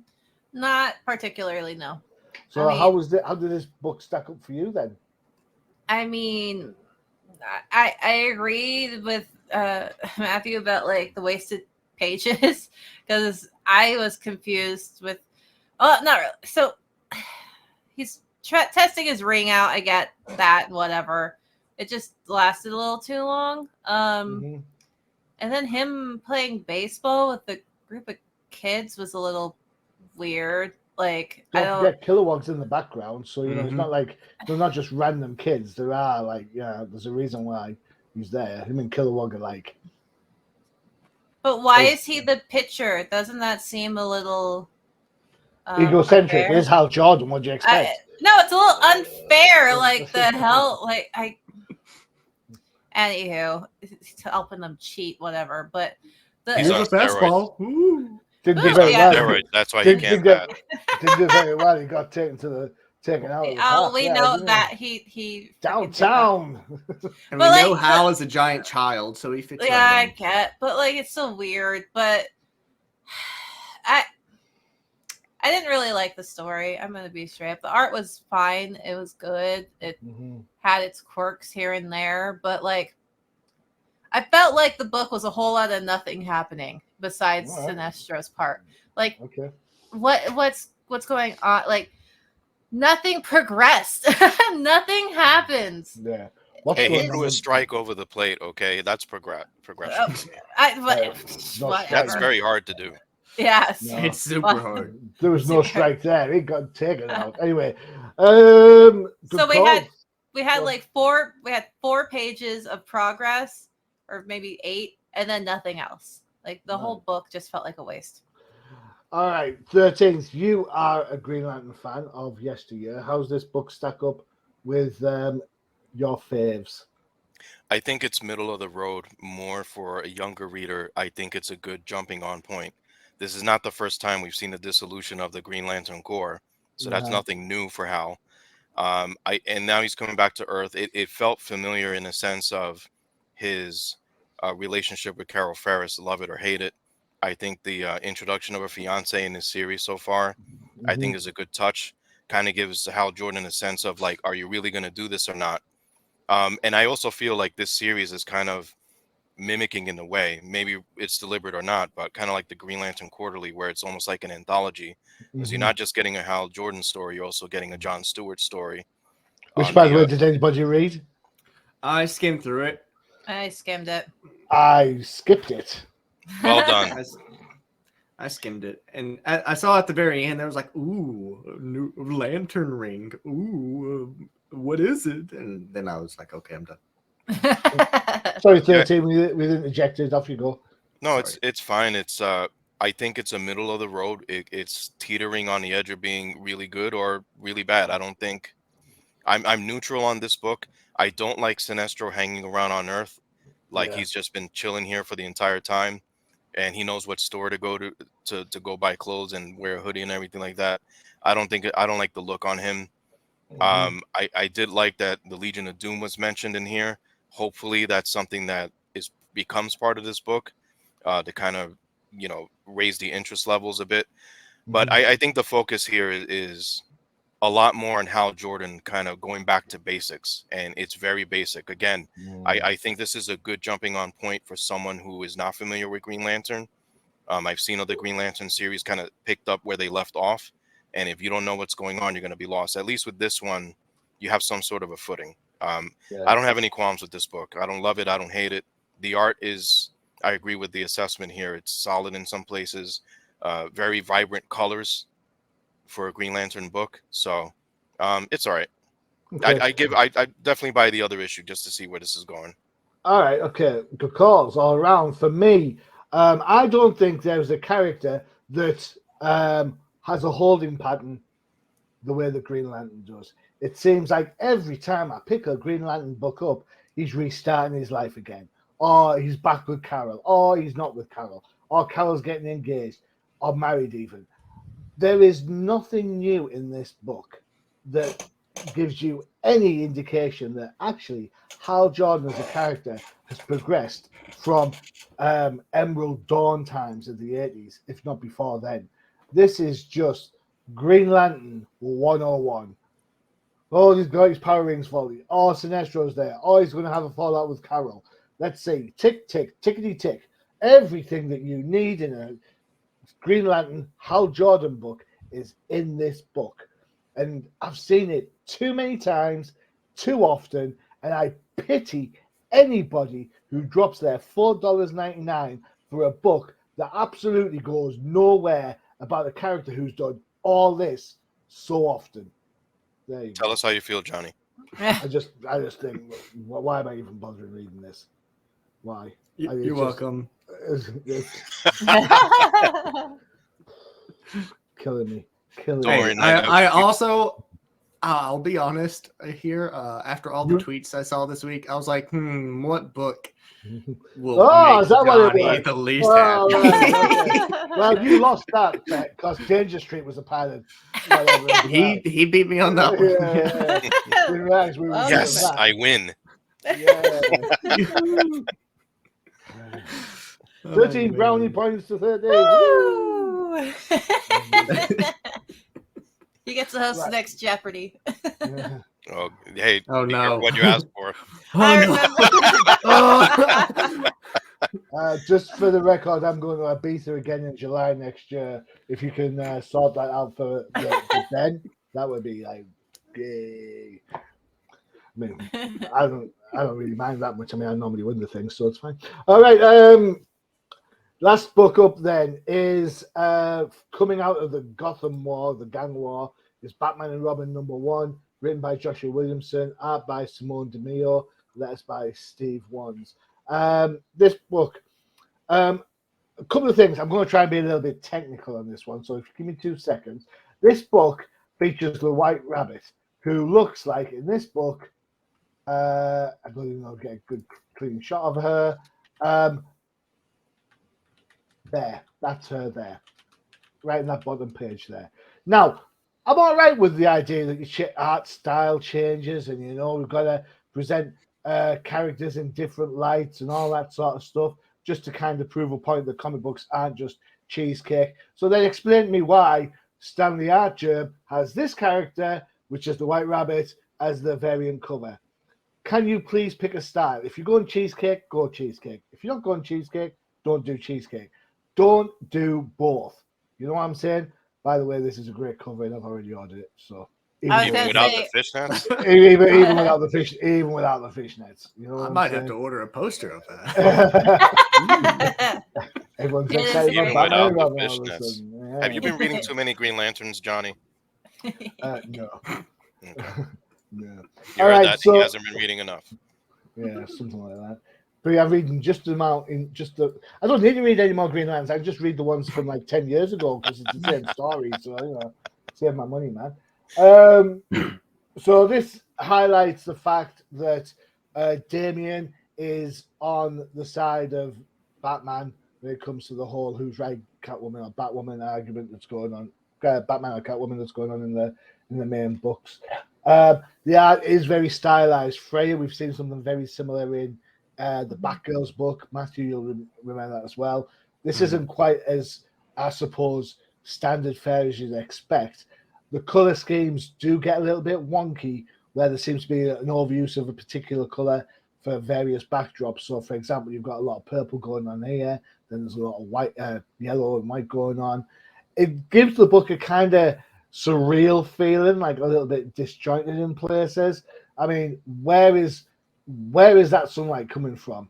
S2: Not particularly, no.
S1: So how did this book stack up for you then?
S2: I mean, I agree with Matthew about like the wasted pages because I was confused with. Oh, not really. So he's testing his ring out. I get that, whatever. It just lasted a little too long. And then him playing baseball with a group of kids was a little weird. Like,
S1: don't forget Kilowog's in the background, so it's not like they're not just random kids. There are there's a reason why he's there. Him and Kilowog are like.
S2: But why is he the pitcher? Doesn't that seem a little
S1: egocentric?
S2: unfair?
S1: It is Hal Jordan. What do you expect?
S2: No, it's a little unfair. Like the hell, Anywho, he's helping them cheat, whatever. But
S3: He's on
S4: a fastball.
S1: Didn't do very well.
S3: Steroid. That's why he can't bat.
S1: Didn't do very well. He got taken out. Of the park.
S2: We know that he
S1: downtown.
S4: And we know Hal is a giant child, so he fits.
S2: Yeah, I get, but it's so weird. But I didn't really like the story. I'm gonna be straight up. The art was fine. It was good. It had its quirks here and there, but I felt like the book was a whole lot of nothing happening besides Sinestro's part. What's going on? Nothing progressed. Nothing happens.
S1: Yeah.
S3: He threw a strike over the plate. Okay, that's progression. That's very hard to do.
S2: Yes,
S4: it's super hard.
S1: There was no strike there. He got taken out. Anyway, so
S2: we had 4 pages of progress, or maybe 8, and then nothing else. The whole book just felt like a waste.
S1: All right, 13th. You are a Green Lantern fan of yesteryear. How's this book stack up with your faves?
S3: I think it's middle of the road more for a younger reader. I think it's a good jumping on point. This is not the first time we've seen the dissolution of the Green Lantern Corps, so that's nothing new for Hal. And now he's coming back to Earth. It felt familiar in the sense of his relationship with Carol Ferris, love it or hate it. I think the introduction of a fiance in this series so far, I think is a good touch. Kind of gives Hal Jordan a sense of are you really going to do this or not? And I also feel like this series is kind of mimicking in a way, maybe it's deliberate or not, but kind of like the Green Lantern Quarterly, where it's almost like an anthology, because you're not just getting a Hal Jordan story, you're also getting a John Stewart story.
S1: Which, by the way, did anybody read?
S4: I skimmed through it.
S2: I skimmed it.
S1: I skipped it.
S3: Well done.
S4: I skimmed it, and I saw at the very end there was ooh, a new lantern ring. Ooh, what is it? And then I was like, okay, I'm done.
S1: Sorry, 13. We didn't eject it. Off you go.
S3: No, it's fine. It's I think it's a middle of the road. It's teetering on the edge of being really good or really bad. I don't think I'm neutral on this book. I don't like Sinestro hanging around on Earth he's just been chilling here for the entire time, and he knows what store to go to go buy clothes and wear a hoodie and everything like that. I don't like the look on him. I did like that the Legion of Doom was mentioned in here. Hopefully that's something that becomes part of this book to kind of raise the interest levels a bit. But I think the focus here is a lot more on Hal Jordan kind of going back to basics, and it's very basic. Again, I think this is a good jumping on point for someone who is not familiar with Green Lantern. I've seen other Green Lantern series kind of picked up where they left off, and if you don't know what's going on, you're going to be lost. At least with this one, you have some sort of a footing. I don't have any qualms with this book. I don't love it. I don't hate it. The art is, I agree with the assessment here. It's solid in some places. Very vibrant colors for a Green Lantern book. So it's all right. Okay. I definitely buy the other issue just to see where this is going.
S1: All right, okay, good calls all around. For me, I don't think there's a character that has a holding pattern the way the Green Lantern does. It seems like every time I pick a Green Lantern book up, he's restarting his life again, or he's back with Carol, or he's not with Carol, or Carol's getting engaged, or married even. There is nothing new in this book that gives you any indication that actually Hal Jordan as a character has progressed from Emerald Dawn times of the 80s, if not before then. This is just Green Lantern 101. Oh, he's got his power rings fully. Oh, Sinestro's there. Oh, he's going to have a fallout with Carol. Let's see. Tick, tick, tickety, tick. Everything that you need in a Green Lantern Hal Jordan book is in this book. And I've seen it too many times, too often, and I pity anybody who drops their $4.99 for a book that absolutely goes nowhere about a character who's done all this so often. There you
S3: Tell
S1: go.
S3: us how you feel, Johnny.
S1: I just think, why am I even bothering reading this? Why?
S4: You're welcome.
S1: Killing me.
S4: Hey, I also, I'll be honest here. After all the tweets I saw this week, I was like, what book will make
S1: is that
S4: Johnny
S1: what it
S4: the least
S1: happy?
S4: Right,
S1: okay. Well, you lost that bet because Danger Street was a pilot.
S4: He beat me on that one.
S1: Yeah.
S3: Yes, I win.
S1: Yeah. 13 brownie points to 13.
S2: Woo! He gets to host the next Jeopardy.
S1: Yeah.
S3: Oh, hey,
S4: oh no!
S3: What you asked for?
S1: Just for the record, I'm going to Ibiza again in July next year. If you can sort that out for then, that would be like, yay. I mean, I don't really mind that much. I mean, I normally win the thing, so it's fine. All right. Last book up then is coming out of the Gotham War, the Gang War. Is Batman and Robin #1, written by Joshua Williamson, art by Simone DeMeo, letters by Steve Wands. This book, a couple of things. I'm going to try and be a little bit technical on this one, so if you give me 2 seconds. This book features the White Rabbit, who looks like in this book, I don't even know, get a good clean shot of her. There, that's her there, right in that bottom page there. Now, I'm all right with the idea that your art style changes and, we've got to present characters in different lights and all that sort of stuff just to kind of prove a point that comic books aren't just cheesecake. So then explain to me why Stanley Archer has this character, which is the White Rabbit, as the variant cover. Can you please pick a style? If you're going cheesecake, go cheesecake. If you're not going cheesecake, don't do cheesecake. Don't do both. You know what I'm saying? By the way, this is a great cover, and I've already ordered it. So
S3: even without the fishnets,
S1: even without the fishnets,
S4: I might have to order a poster of that.
S1: Everyone's excited about Batman all of a sudden. Yeah.
S3: Have you been reading too many Green Lanterns, Johnny?
S1: No.
S3: Okay.
S1: No.
S3: You heard that he hasn't been reading enough.
S1: Yeah, something like that. But I'm reading just the amount I don't need to read any more Green Lanterns. I just read the ones from like 10 years ago because it's the same story. So, save my money, man. So this highlights the fact that Damian is on the side of Batman when it comes to the whole who's right Catwoman or Batwoman argument that's going on. Batman or Catwoman that's going on in the main books. The art is very stylized. Freyja, we've seen something very similar in the Batgirls book. Matthew, you'll remember that as well. This isn't quite as, I suppose, standard fare as you'd expect. The color schemes do get a little bit wonky, where there seems to be an overuse of a particular color for various backdrops. So, for example, you've got a lot of purple going on here, then there's a lot of white, yellow and white going on. It gives the book a kind of surreal feeling, like a little bit disjointed in places. I mean, where is that sunlight coming from?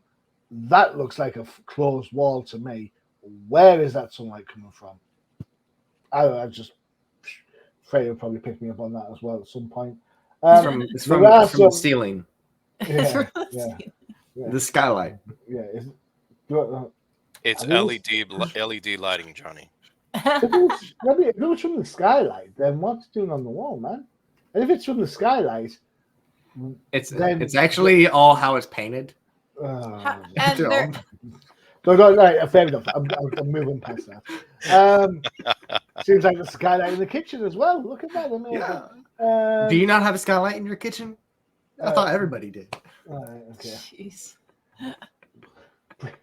S1: That looks like a closed wall to me. Where is that sunlight coming from? I just Freyja will probably pick me up on that as well at some point.
S4: It's from the ceiling.
S1: Yeah.
S4: The skylight.
S1: Yeah.
S3: It's LED lighting, Johnny.
S1: If it was from the skylight, then what's it doing on the wall, man? And if it's from the skylight,
S4: it's actually all how it's painted.
S1: Right, fair enough. I'm moving past that. Seems like the skylight in the kitchen as well. Look at that.
S4: Yeah. Do you not have a skylight in your kitchen? I thought everybody did.
S1: Okay.
S2: Jeez.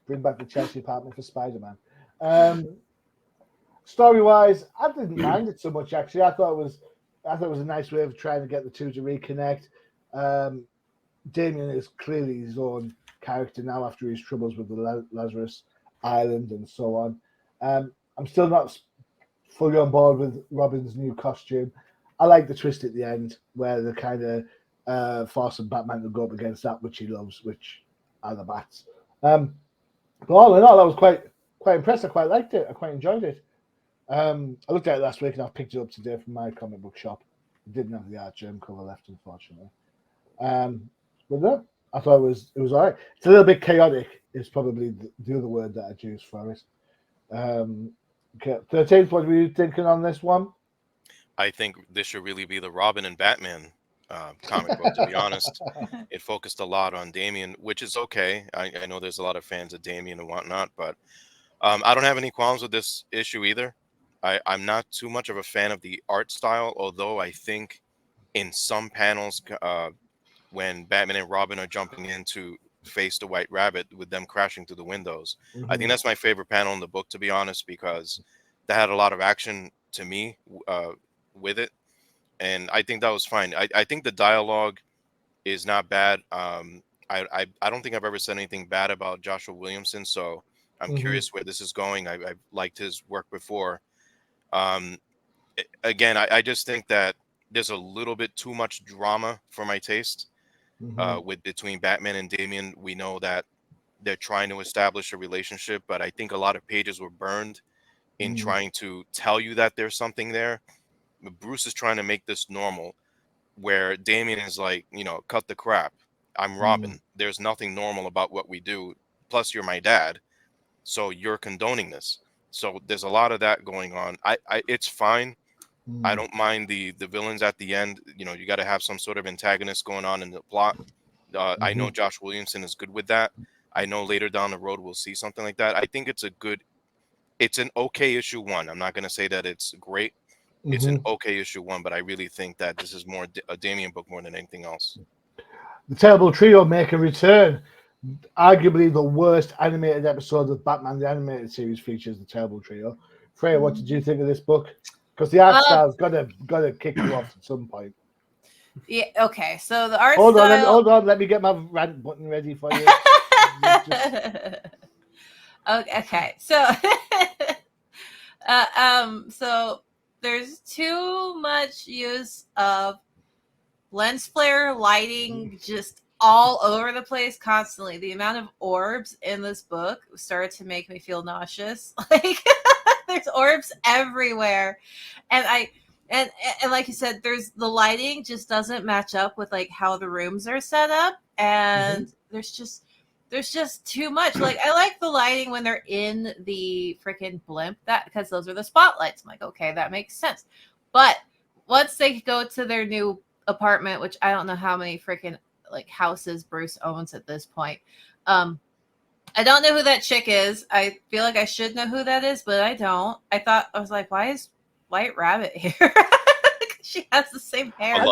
S1: Bring back the Chelsea apartment for Spider-Man. Story-wise, I didn't mind it so much. Actually, I thought it was a nice way of trying to get the two to reconnect. Damien is clearly his own character now after his troubles with the Lazarus Island and so on. I'm still not fully on board with Robin's new costume. I like the twist at the end where they're kind of forcing Batman to go up against that which he loves, which are the bats. But all in all, I was quite impressed. I quite liked it. I quite enjoyed it. I looked at it last week and I picked it up today from my comic book shop. It didn't have the art germ cover left, unfortunately. But no, I thought it was all right. It's a little bit chaotic is probably the other word that I'd use for it. Okay. 13th, what were you thinking on this one?
S3: I think this should really be the Robin and Batman comic book, to be honest. It focused a lot on Damian, which is okay. I know there's a lot of fans of Damian and whatnot, but I don't have any qualms with this issue either. I'm not too much of a fan of the art style, although I think in some panels, when Batman and Robin are jumping in to face the White Rabbit with them crashing through the windows, I think that's my favorite panel in the book, to be honest, because that had a lot of action to me with it. And I think that was fine. I think the dialogue is not bad. I don't think I've ever said anything bad about Joshua Williamson, so I'm curious where this is going. I've liked his work before. Again, I just think that there's a little bit too much drama for my taste with between Batman and Damian. We know that they're trying to establish a relationship, but I think a lot of pages were burned in trying to tell you that there's something there. Bruce is trying to make this normal, where Damian is like, cut the crap. I'm Robin. There's nothing normal about what we do. Plus, you're my dad, so you're condoning this. So there's a lot of that going on. It's fine. I don't mind the villains at the end. You got to have some sort of antagonist going on in the plot. I know Josh Williamson is good with that. I know later down the road we'll see something like that. I think it's an okay issue 1. I'm not going to say that it's great. It's an okay issue 1, but I really think that this is more a Damian book more than anything else.
S1: The Terrible Trio make a return. Arguably the worst animated episode of Batman the Animated Series features the Terrible Trio. Freyja, what did you think of this book? Because the art style's got to kick you off at some point.
S2: Yeah. Okay. So the art
S1: hold
S2: style.
S1: Hold on. Let me get my rant button ready for you.
S2: Okay. So, so there's too much use of lens flare lighting just all over the place constantly. The amount of orbs in this book started to make me feel nauseous. Like there's orbs everywhere. And like you said, there's the lighting just doesn't match up with like how the rooms are set up. And there's just too much. Like I like the lighting when they're in the freaking blimp, because those are the spotlights. I'm like, okay, that makes sense. But once they go to their new apartment, which I don't know how many freaking like houses Bruce owns at this point. I don't know who that chick is. I feel like I should know who that is, but I don't. I was like, why is White Rabbit here? She has the same hair.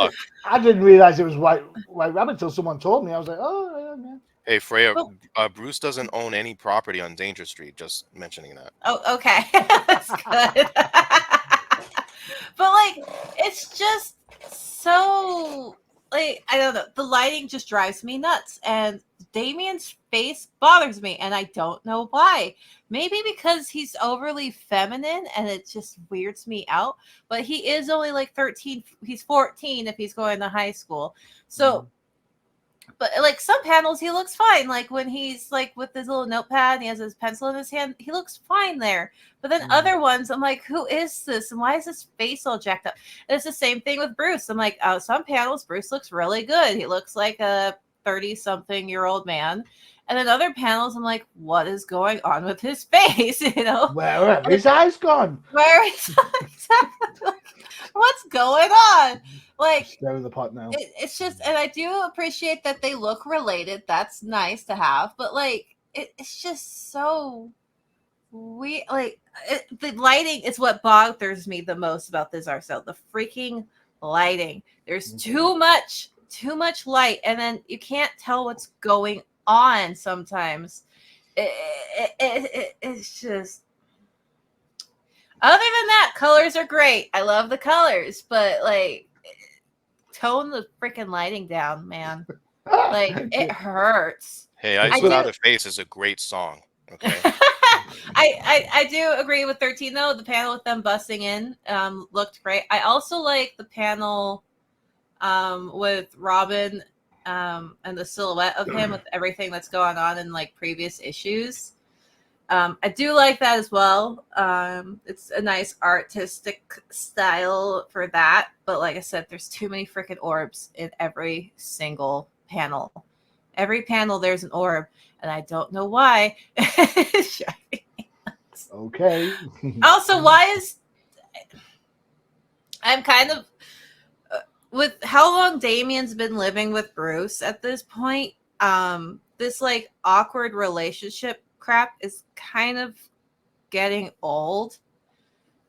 S1: I didn't realize it was White Rabbit until someone told me. I was like, oh, yeah.
S3: Hey, Freyja, Bruce doesn't own any property on Danger Street. Just mentioning that.
S2: Oh, okay. That's good. But like, it's just so like, I don't know. The lighting just drives me nuts. And Damien's face bothers me, and I don't know why. Maybe because he's overly feminine and it just weirds me out. But he is only like 13. He's 14 if he's going to high school. So, but like some panels, he looks fine. Like when he's like with his little notepad and he has his pencil in his hand, he looks fine there. But then other ones, I'm like, who is this? And why is his face all jacked up? And it's the same thing with Bruce. I'm like, oh, some panels, Bruce looks really good. He looks like a 30-something-year-old man. And then other panels, I'm like, what is going on with his face? You know,
S1: where have his eyes gone?
S2: Where is what's going on? Like,
S1: Stir in the pot now.
S2: It's just, and I do appreciate that they look related. That's nice to have, but like, it's just so weird. Like, the lighting is what bothers me the most about this art style. The freaking lighting. There's too much light, and then you can't tell what's going on sometimes. It's just, other than that, colors are great. I love the colors, but like, tone the freaking lighting down, man. Like, it hurts.
S3: Hey, Eyes Without a Face is a great song. Okay.
S2: I do agree with 13 though. The panel with them busting in looked great. I also like the panel with Robin and the silhouette of him with everything that's going on in like previous issues. I do like that as well. It's a nice artistic style for that. But like I said, there's too many freaking orbs in every single panel. Every panel there's an orb, and I don't know why.
S1: Okay.
S2: Also, why is I'm kind of with how long Damien's been living with Bruce at this point, this like awkward relationship crap is kind of getting old.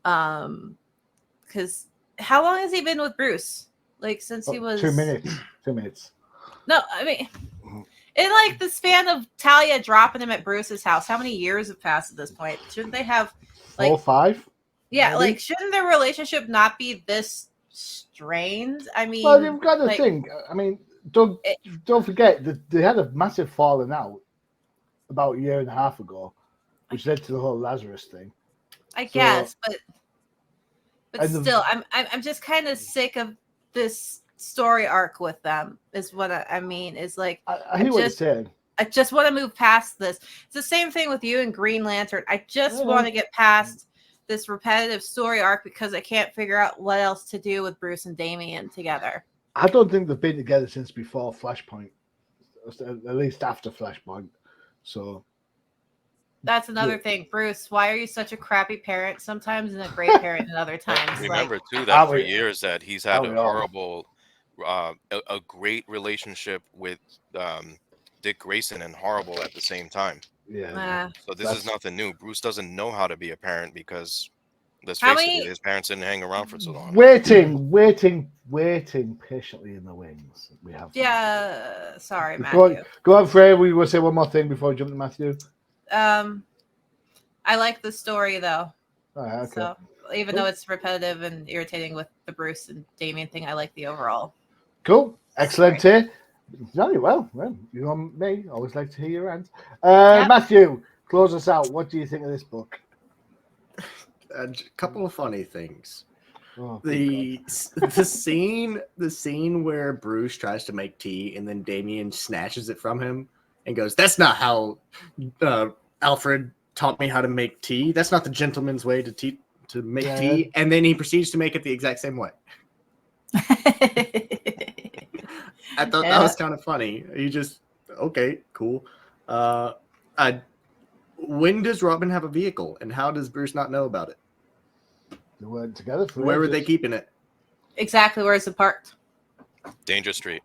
S2: Because how long has he been with Bruce? Like since he was
S1: 2 minutes. 2 minutes.
S2: No, I mean in like the span of Talia dropping him at Bruce's house, how many years have passed at this point? Shouldn't they have like
S1: 4 or 5?
S2: Yeah,
S1: maybe?
S2: like shouldn't their relationship not be this strained? I mean,
S1: Well, you've got to
S2: like,
S1: think. I mean, don't forget that they had a massive falling out about a year and a half ago, which led to the whole Lazarus thing.
S2: I guess, but
S1: and
S2: still, I'm just kind of sick of this story arc with them. Is what I mean. Is like
S1: I hear what you're saying.
S2: I just want to move past this. It's the same thing with you and Green Lantern. I just want to get past this repetitive story arc because I can't figure out what else to do with Bruce and Damien together.
S1: I don't think they've been together since before Flashpoint, at least after Flashpoint. So
S2: that's another thing. Bruce, why are you such a crappy parent sometimes and a great parent at other times?
S3: Remember too that for years that he's had a horrible, a great relationship with Dick Grayson and horrible at the same time.
S1: Yeah.
S3: So this is nothing new. Bruce doesn't know how to be a parent because let's face it, his parents didn't hang around for so long.
S1: Waiting patiently in the wings. We have.
S2: Yeah. Sorry, Matthew.
S1: Go on, Frey. We will say one more thing before we jump to Matthew.
S2: I like the story though.
S1: Okay.
S2: So even though it's repetitive and irritating with the Bruce and Damien thing, I like the overall.
S1: Cool. Excellent. Very well. You know me. Always like to hear your rant. Matthew, close us out. What do you think of this book?
S4: A couple of funny things.
S1: Oh,
S4: the scene where Bruce tries to make tea and then Damien snatches it from him and goes, "That's not how Alfred taught me how to make tea. That's not the gentleman's way to make tea." And then he proceeds to make it the exact same way. I thought that was kind of funny. You just, okay, cool. When does Robin have a vehicle, and how does Bruce not know about it?
S1: They weren't together.
S4: Where were they keeping it?
S2: Exactly. Where is it parked?
S3: Danger Street.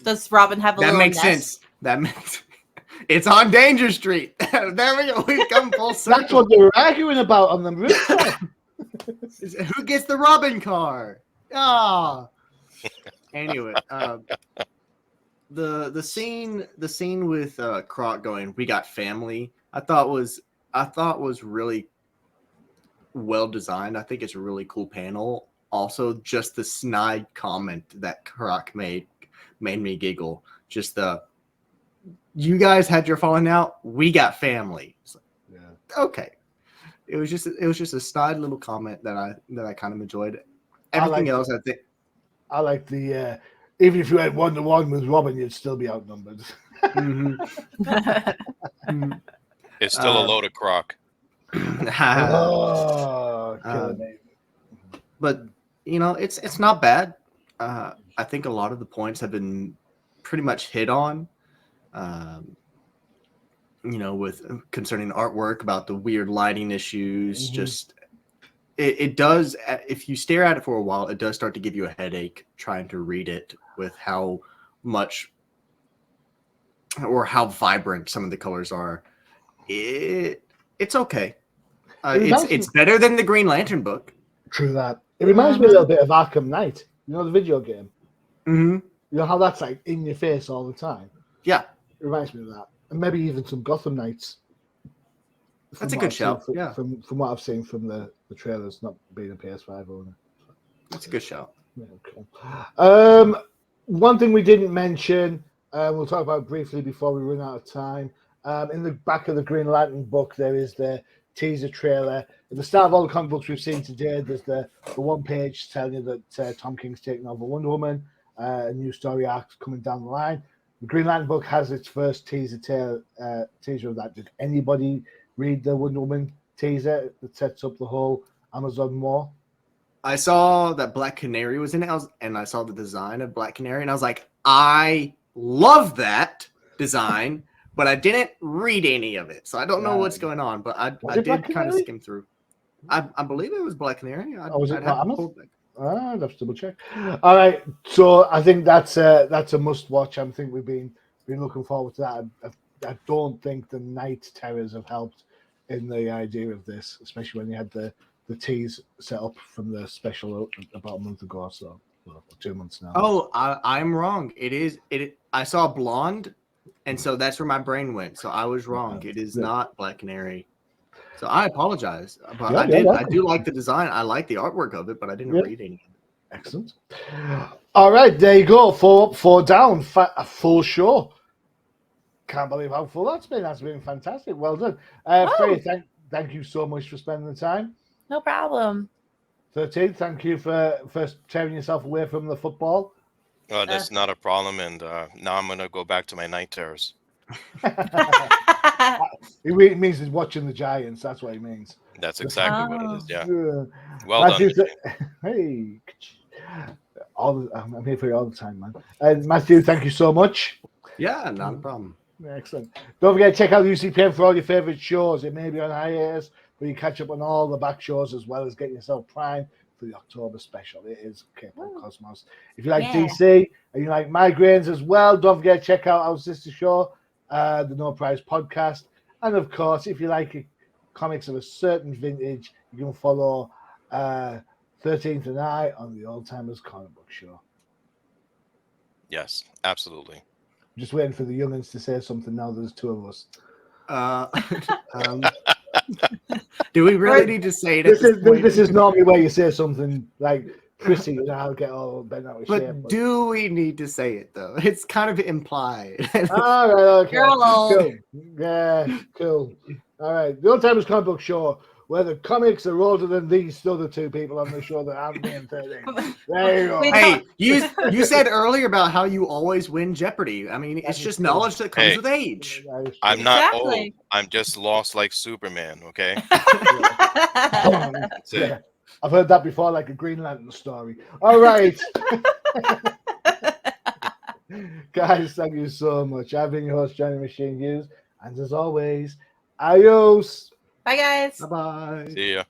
S2: Does Robin have a little
S4: makes
S2: nest?
S4: Sense. That makes It's on Danger Street. There we go. We've come full circle.
S1: That's what they were arguing about on the rooftop.
S4: Who gets the Robin car? Ah. Anyway, the scene with Croc going, "We got family," I thought was really well designed. I think it's a really cool panel. Also, just the snide comment that Croc made me giggle. Just you guys had your falling out. We got family.
S1: Yeah.
S4: Okay. It was just a snide little comment that I kind of enjoyed. Everything else, I think.
S1: I like the even if you had 1-to-1 with Robin, you'd still be outnumbered.
S3: It's still a load of crock.
S1: Oh, killing me.
S4: But it's not bad. I think a lot of the points have been pretty much hit on. With concerning artwork, about the weird lighting issues, just it does. If you stare at it for a while, it does start to give you a headache trying to read it with how much or how vibrant some of the colors are. It's okay. It's better than the Green Lantern book.
S1: True that. It reminds me a little bit of Arkham Knight. You know the video game.
S4: Mm-hmm.
S1: You know how that's like in your face all the time.
S4: Yeah,
S1: it reminds me of that, and maybe even some Gotham Knights.
S4: That's a good shout. Yeah,
S1: from what I've seen from the trailers, not being a PS5 owner.
S4: That's a good shout.
S1: Yeah, cool. One thing we didn't mention, we'll talk about briefly before we run out of time. In the back of the Green Lantern book, there is the teaser trailer. At the start of all the comic books we've seen today, there's the one page telling you that Tom King's taking over Wonder Woman, a new story arc coming down the line. The Green Lantern book has its first teaser of that. Did anybody read the Wonder Woman teaser that sets up the whole Amazon war?
S4: I saw that Black Canary was in it, and I saw the design of Black Canary, and I was like, I love that design, but I didn't read any of it, so I don't know what's going on. But I did kind of skim through. I believe it was Black Canary.
S1: Was it not Amazon? I'd have to double check. All right, so I think that's a must watch. I think we've been looking forward to that. I don't think the night terrors have helped in the idea of this, especially when you had the tease set up from the special about a month ago or so, well, 2 months now.
S4: Oh, I'm wrong. I saw blonde, and so that's where my brain went. So I was wrong. It is not Black Canary. So I apologize, but I do like the design. I like the artwork of it, but I didn't read any.
S1: Excellent. All right, there you go. 4 up, 4 down. A full show. Can't believe how full that's been. That's been fantastic. Well done. Freyja, thank you so much for spending the time.
S2: No problem.
S1: 13, thank you for tearing yourself away from the football.
S3: That's not a problem, and now I'm going to go back to my night terrors.
S1: It means he's watching the Giants. That's what he means.
S3: That's exactly what it is. Yeah. Well Matthew, done.
S1: Hey, I'm here for you all the time, man. And Matthew, thank you so much.
S4: Yeah, not a problem.
S1: Excellent. Don't forget to check out UCPM for all your favorite shows. It may be on hiatus, but you catch up on all the back shows as well as getting yourself primed for the October special. It is K-Pop Cosmos. If you like DC and you like migraines as well, don't forget to check out our sister show, the No Prize Podcast. And of course, if you like comics of a certain vintage, you can follow 13th and I on the Old Timers Comic Book Show.
S3: Yes, absolutely.
S1: I'm just waiting for the youngins to say something now. There's 2 of us.
S4: Do we really need to say it?
S1: This is normally where you say something like Chrissy, and I'll get all bent out of shape.
S4: But do we need to say it though? It's kind of implied.
S1: All right, okay.
S2: Cool.
S1: Yeah, cool. All right, the Old Timers Comic Book Show, where the comics are older than these other 2 people on the show that aren't being 13. There you go.
S4: Hey, you said earlier about how you always win Jeopardy. I mean, it's just knowledge that comes with age.
S3: I'm not old. I'm just lost like Superman, okay?
S1: Yeah. I've heard that before, like a Green Lantern story. All right. Guys, thank you so much. I've been your host, Johnny Machine Hughes. And as always, adios.
S2: Bye, guys.
S4: Bye-bye.
S3: See ya.